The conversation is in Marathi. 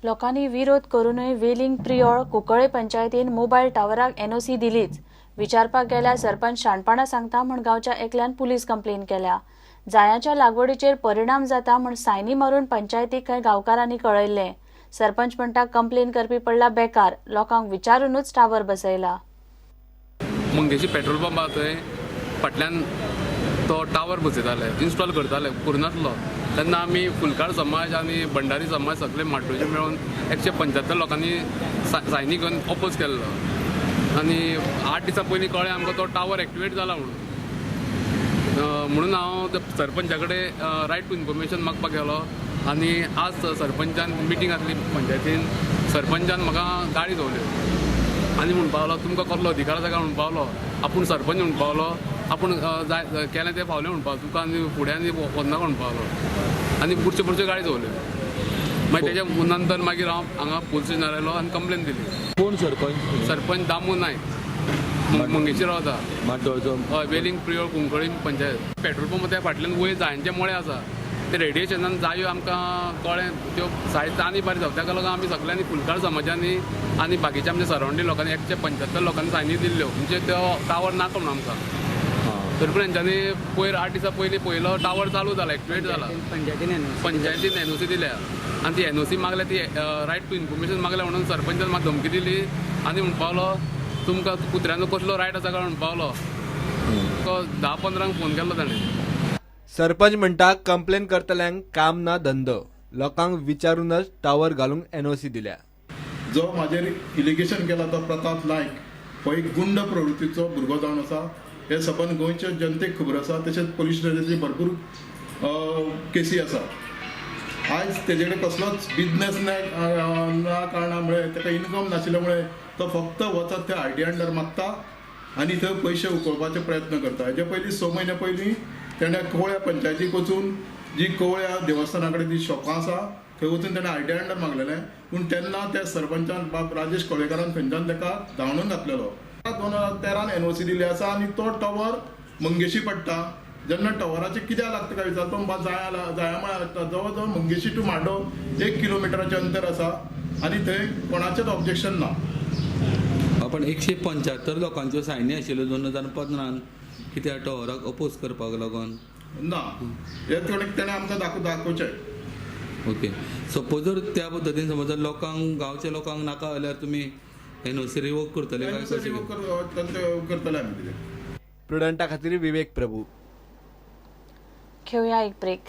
लोकांनी विरोध करूनय वेलिंग प्रियोळ कुंकळे पंचायतीन मोबायल टावराक एनओसी दिलीच. विचारपाक गेल्यार सरपंच शाणपणां सांगता म्हण गांवच्या एकल्यान पुलीस कंप्लेन केल्या. जायांच्या लागवडीचेर परिणाम जाता म्हण सायनी मारून पंचायतीक कांय गांवकारांनी कळयल्लें. सरपंच म्हणटा कंप्लेन करपी पडला बेकार, लोकांक विचारूनच टावर बसयला. मंगेशी पेट्रोल पंप आहा थंय फाटल्यान तो टावर बसयताले, इन्स्टॉल करताले, करनासलो. तेन्ना आमी फुलकार समाज आनी भंडारी समाज सगळे माटोळचे मेळून 175 लोकांनी सायनी घेवन ऑपोज केल्लो. आनी 8 दिसां पयलीं कळ्ळें आमकां तो टावर एक्टिवेट जाला म्हणून हांव सरपंचा कडेन रायट टू इन्फॉर्मेशन मागपाक गेलो. आनी आज सरपंचान मिटींग आसली पंचायतीन. सरपंचान म्हाका गाडी दवरल्यो आनी म्हणपा लागलो तुमकां कसलो अधिकार आसा काय म्हणपा लागलो. आपूण सरपंच म्हणपा लागलो, आपूण जाय केलें तें फावलें म्हणपा तुका आनी फुडें आनी वचनाका म्हणपा लागलो. आनी पुढच्यो गाडी दवरल्यो. मागीर तेच्या नंतर मागीर हांव हांगा पुलीस स्टेशनार आयलो आनी कंप्लेन दिली. कोण सरपंच? सरपंच दामू नायक मंगेशी रावता. माटोळचो? हय, वेलिंग प्रियोळ कुंकळी पंचायत. पेट्रोल पंप त्या फाटल्यान वयर जायांचे मळे आसा. ते रेडिएशनान जायो आमकां कळ्ळें त्यो सायज आनी बारी जावं. ताका लागून आमी सगळ्यांनी फुलकार समाजांनी आनी बाकीच्या आमच्या सरावंडींग लोकांनी 175 लोकांनी सायनी दिल्ल्यो. म्हणजे तो टावर नाका म्हणून आमकां. तरी पूण हेंच्यांनी पयर 8 दिसां पयलीं पयलो टावर चालू जाला, एक्टिवेट जाला. पंचायतीन एनओसी दिल्या आनी ती एनओसी मागल्या, ती रायट टू इन्फॉर्मेशन मागल्या म्हणून सरपंचान म्हाका धमकी दिली. आनी म्हणपा लागलो तुमकां कुत्र्याचो कसलो रायट आसा काय म्हणपा लागलो. 10-15 फोन केल्लो ताणें. सरपंच म्हणटा कंप्लेन करतल्यांक काम ना धंदो, लोकांक विचारूनच टावर घालूंक एनओसी दिल्या. जो म्हाजेर इलिगेशन केला तो प्रताप नायक हो एक गुंड प्रवृत्तीचो भुरगो जावन आसा. हे सबंद गोंयच्या जनतेक खबर आसा. तशेंच पोलीस स्टेशनाची भरपूर केसी आसा. आयज तेजे कडेन कसलोच बिजनेस ना कारणामुळे ताका इनकम नाशिल्ल्यामुळे तो फक्त वचत त्या आयडी अंडर मागता आनी थंय पयशे उखलपाचे प्रयत्न करता. हेजे पयलीं 6 म्हयने पयलीं तेणें कवळ्या पंचायतीक वचून जी कवळ्या देवस्थाना कडेन जी शॉपां आसा थंय वचून तेणें आयडी अंडर मागलेलें. पूण तेन्ना त्या सरपंचान बाब राजेश कवळेकारान थंयच्यान ताका धांवणून घातलेलो. 2013 एनओसी दिल्ली आसा आनी तो टावर मंगेशी पडटा. जेन्ना टावराचें कित्याक लागता काय विचारता तो जायामळा लागता. जवळ जवळ मंगेशी टू माड्डो 1 किलोमिटराचें अंतर आसा आनी थंय कोणाचेंच ऑब्जेक्शन ना. आपण 175 लोकांच्यो सायनी आशिल्ल्यो 2015 कित्याक टावराक अपोज करपाक लागून ना. हे तेणें आमकां दाखोवचें. ओके. सपोज जर त्या पद्दतीन समज जर लोकांक गांवच्या लोकांक नाका जाल्यार तुमी एनओसी रिवोक करतले काय कशें करतले आमी. प्रुडंटा खातीर विवेक प्रभू. घेवया एक ब्रेक.